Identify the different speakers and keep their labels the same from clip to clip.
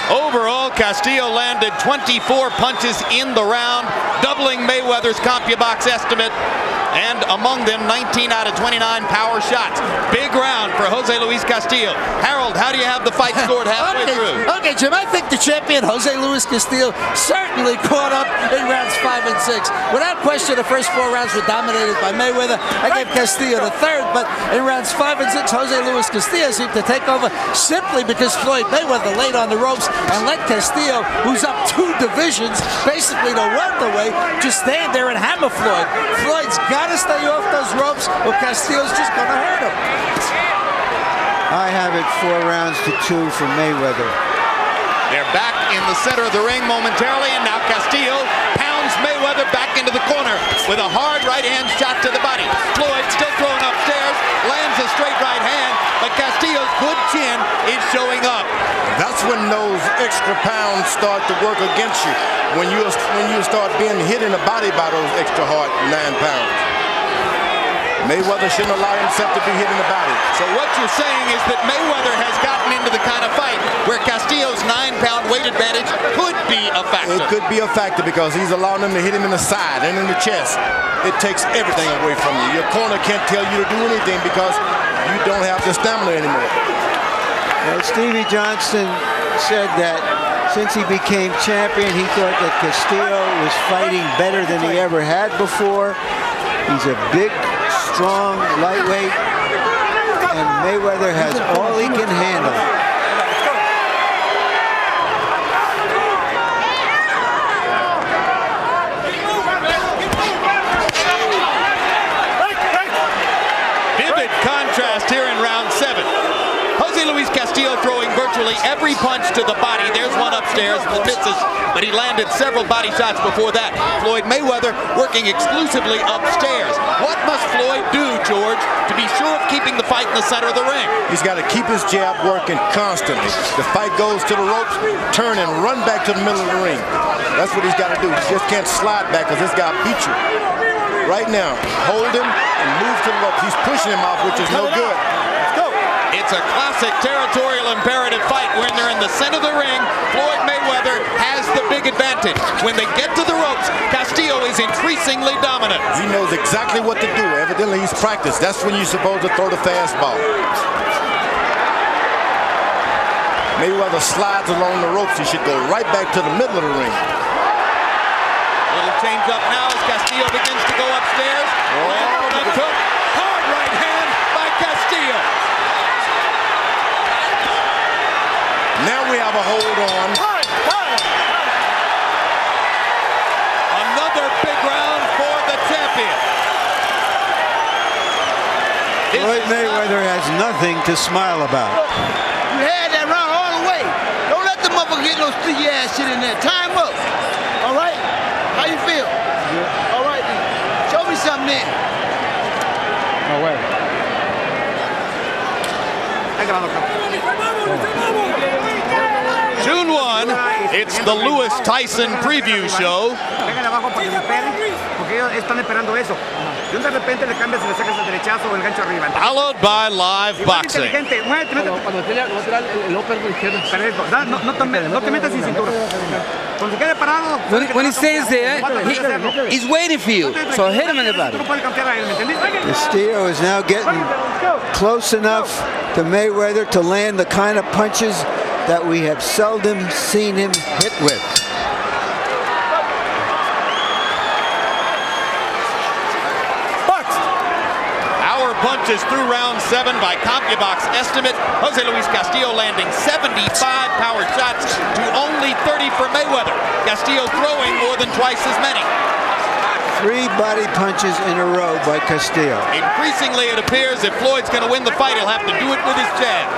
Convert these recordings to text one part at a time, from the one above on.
Speaker 1: Overall, Castillo landed 24 punches in the round, doubling Mayweather's CompuBox estimate, and among them 19 out of 29 power shots. Big round for Jose Luis Castillo. Harold, how do you have the fight scored halfway through?
Speaker 2: Okay, Jim, I think the champion, Jose Luis Castillo, certainly caught up in rounds 5 and 6. Without question, the first 4 rounds were dominated by Mayweather. I gave Castillo the third, but in rounds 5 and 6, Jose Luis Castillo seemed to take over simply because Floyd Mayweather laid on the ropes and let Castillo, who's up 2 divisions, basically the welterweight, just stand there and hammer Floyd. Floyd's got to stay off those ropes, or Castillo's just going to hurt him.
Speaker 3: I have it 4 rounds to 2 for Mayweather.
Speaker 1: They're back in the center of the ring momentarily, and now Castillo pounds Mayweather back into the corner with a hard right-hand shot to the body. Floyd still throwing upstairs, lands a straight right hand, but Castillo's good chin is showing up.
Speaker 4: That's when those extra pounds start to work against you. When you start being hit in the body by those extra hard 9 pounds. Mayweather shouldn't allow himself to be hit in the body.
Speaker 1: So what you're saying is that Mayweather has gotten into the kind of fight where Castillo's 9-pound weight advantage could be a factor.
Speaker 4: It could be a factor because he's allowing them to hit him in the side and in the chest. It takes everything away from you. Your corner can't tell you to do anything because you don't have the stamina anymore.
Speaker 3: Well, Stevie Johnson said that since he became champion, he thought that Castillo was fighting better than he ever had before. He's a big, strong lightweight, and Mayweather has all he can handle.
Speaker 1: Vivid contrast here in round 7. Jose Luis Castillo throwing virtually every punch to the body. There's one upstairs that misses, but he landed several body shots before that. Floyd Mayweather working exclusively upstairs. What must Floyd do, George, to be sure of keeping the fight in the center of the ring?
Speaker 4: He's got to keep his jab working constantly. The fight goes to the ropes, turn and run back to the middle of the ring. That's what he's got to do. He just can't slide back because this guy beat you. Right now, hold him and move to the ropes. He's pushing him off, which is no good.
Speaker 1: It's a classic territorial imperative fight. When they're in the center of the ring, Floyd Mayweather has the big advantage. When they get to the ropes, Castillo is increasingly dominant.
Speaker 4: He knows exactly what to do. Evidently, he's practiced. That's when you're supposed to throw the fastball. Mayweather slides along the ropes. He should go right back to the middle of the ring.
Speaker 1: Little change up now as Castillo begins to go upstairs. Hard right hand by Castillo.
Speaker 4: Now we have a hold on.
Speaker 1: Another big round for the champion.
Speaker 3: Floyd Mayweather has nothing to smile about.
Speaker 2: You had that round all the way. Don't let the motherfucker get no sticky ass shit in there. Time up. All right? How you feel? All right. Show me something then.
Speaker 3: No way.
Speaker 1: June 1, it's the Lewis Tyson preview show. Followed by live boxing.
Speaker 5: When he stays there, he's waiting for you. So hit him in the body.
Speaker 3: Castillo is now getting close enough to Mayweather to land the kind of punches that we have seldom seen him hit with.
Speaker 1: Our punches through round 7 by CompuBox estimate. Jose Luis Castillo landing 75 power shots to only 30 for Mayweather. Castillo throwing more than twice as many.
Speaker 3: 3 body punches in a row by Castillo.
Speaker 1: Increasingly, it appears if Floyd's going to win the fight, he'll have to do it with his jab.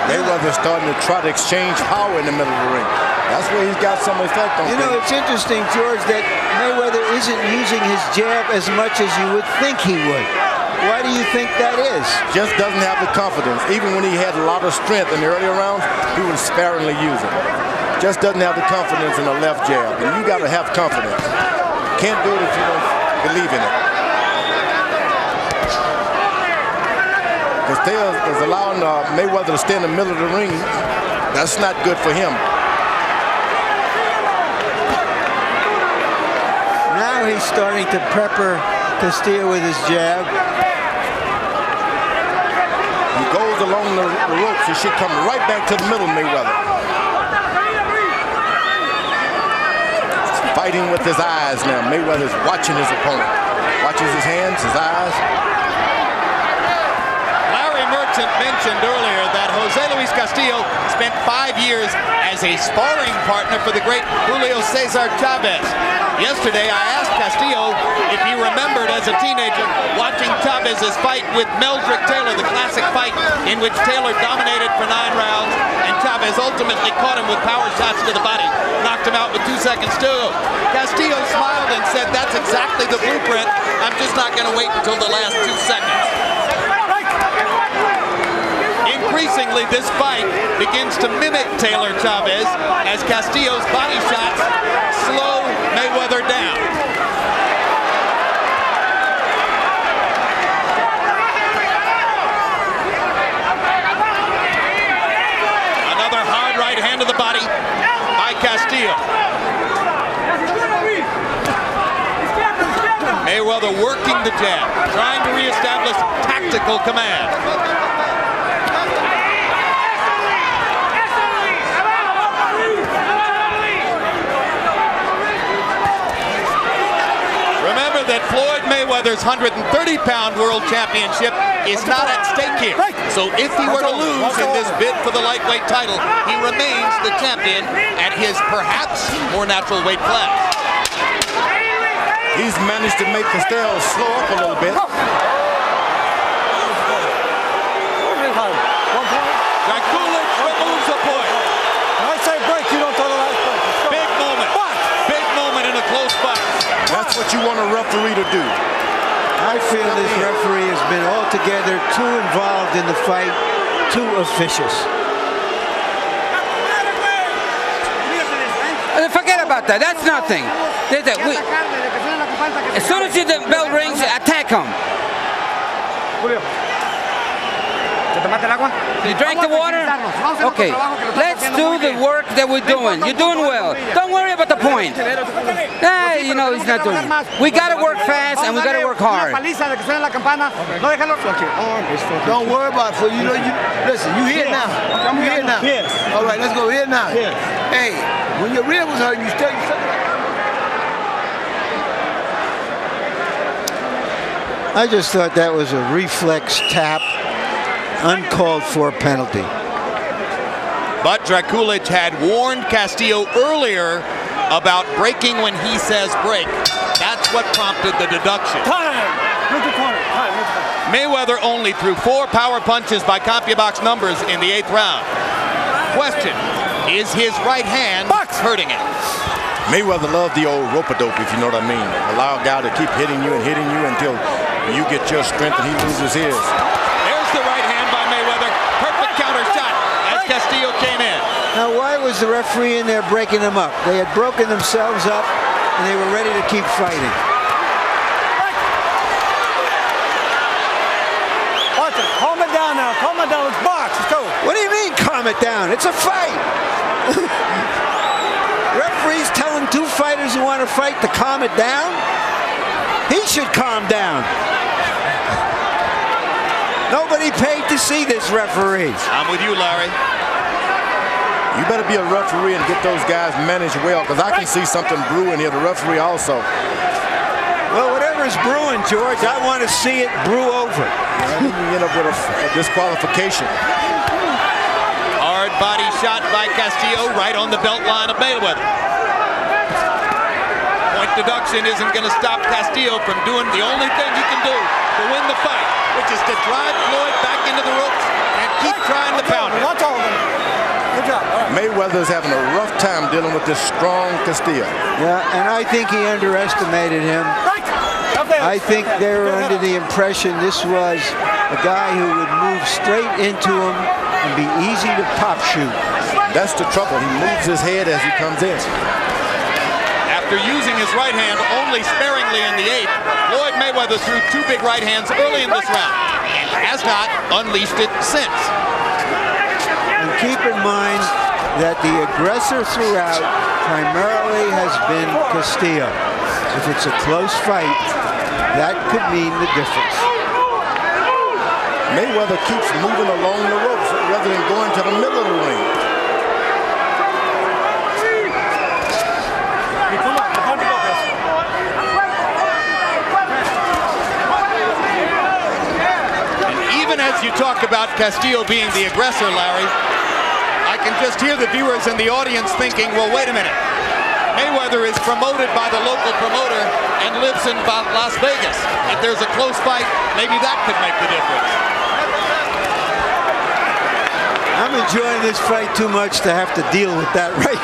Speaker 4: Mayweather's starting to try to exchange power in the middle of the ring. That's where he's got some effect on
Speaker 3: You know, it's interesting, George, that Mayweather isn't using his jab as much as you would think he would. Why do you think that is?
Speaker 4: Just doesn't have the confidence. Even when he had a lot of strength in the earlier rounds, he would sparingly use it. Just doesn't have the confidence in the left jab. And you got to have confidence. Can't do it if you don't believe in it. Castillo is allowing Mayweather to stay in the middle of the ring. That's not good for him.
Speaker 3: Now he's starting to pepper Castillo with his jab.
Speaker 4: He goes along the ropes. He should come right back to the middle, Mayweather. Fighting with his eyes now. Mayweather's watching his opponent. Watches his hands, his eyes.
Speaker 1: Larry Merchant mentioned earlier that Jose Luis Castillo spent 5 years as a sparring partner for the great Julio Cesar Chavez. Yesterday, I asked Castillo if he remembered as a teenager watching Chavez's fight with Meldrick Taylor, the classic fight in which Taylor dominated for 9 rounds, and Chavez ultimately caught him with power shots to the body, knocked him out with 2 seconds to go. Castillo smiled and said, "That's exactly the blueprint. I'm just not going to wait until the last 2 seconds." Increasingly, this fight begins to mimic Taylor Chavez as Castillo's body shots slow Mayweather down. Another hard right hand to the body by Castillo. Mayweather working the jab, trying to reestablish tactical command. Remember that Floyd Mayweather's 130-pound world championship is not at stake here. So if he were to lose in this bid for the lightweight title, he remains the champion at his perhaps more natural weight class.
Speaker 4: He's managed to make Castillo slow up a little bit.
Speaker 1: Draculich removes a point.
Speaker 6: I say break, you don't throw the last break.
Speaker 1: Big moment. Big moment in a close fight.
Speaker 4: That's what you want a referee to do.
Speaker 3: I feel this referee has been altogether too involved in the fight, too officious.
Speaker 5: Forget about that. That's nothing. As soon as the bell rings, attack him. You drank the water? Okay. Let's do the work that we're doing. You're doing well. Don't worry about the point. You know, he's not doing it. We got to work fast and we got to work hard.
Speaker 6: Don't worry about it. You know, listen, you here now. I'm here now. All right, let's go here now. Hey, when your rib was hurt, you stay.
Speaker 3: I just thought that was a reflex tap, uncalled for penalty.
Speaker 1: But Draculich had warned Castillo earlier about breaking when he says break. That's what prompted the deduction. Mayweather only threw 4 power punches by CompuBox numbers in the 8th round. Question, is his right hand hurting him?
Speaker 4: Mayweather loved the old rope-a-dope, if you know what I mean. Allow a guy to keep hitting you until you get your strength and he loses his.
Speaker 1: There's the right hand by Mayweather. Perfect counter shot as Castillo came in.
Speaker 3: Now, why was the referee in there breaking them up? They had broken themselves up, and they were ready to keep fighting.
Speaker 6: Watch it. Calm it down now. Calm it down. Let's box. Let's go.
Speaker 3: What do you mean, calm it down? It's a fight. Referees telling 2 fighters who want to fight to calm it down? He should calm down. Nobody paid to see this referee.
Speaker 1: I'm with you, Larry.
Speaker 4: You better be a referee and get those guys managed well, because I can see something brewing here. The referee also.
Speaker 3: Well, whatever's brewing, George, I want to see it brew over.
Speaker 4: You end up with a disqualification.
Speaker 1: Hard body shot by Castillo right on the belt line of Mayweather. Point deduction isn't going to stop Castillo from doing the only thing he can do to win the fight, which is to drive Floyd back into the ropes and keep trying to pound him.
Speaker 6: Watch all of them. Good job.
Speaker 4: Mayweather's having a rough time dealing with this strong Castillo.
Speaker 3: Yeah, and I think he underestimated him. I think they were under the impression this was a guy who would move straight into him and be easy to pop shoot.
Speaker 4: That's the trouble. He moves his head as he comes in.
Speaker 1: After using his right hand only sparingly in the 8th, Floyd Mayweather threw 2 big right hands early in this round. And has not unleashed it since.
Speaker 3: And keep in mind that the aggressor throughout primarily has been Castillo. If it's a close fight, that could mean the difference.
Speaker 4: Mayweather keeps moving along the ropes rather than going to the middle of the ring.
Speaker 1: And even as you talk about Castillo being the aggressor, Larry, I can just hear the viewers in the audience thinking, well, wait a minute. Mayweather is promoted by the local promoter and lives in Las Vegas. If there's a close fight, maybe that could make the difference.
Speaker 3: I'm enjoying this fight too much to have to deal with that right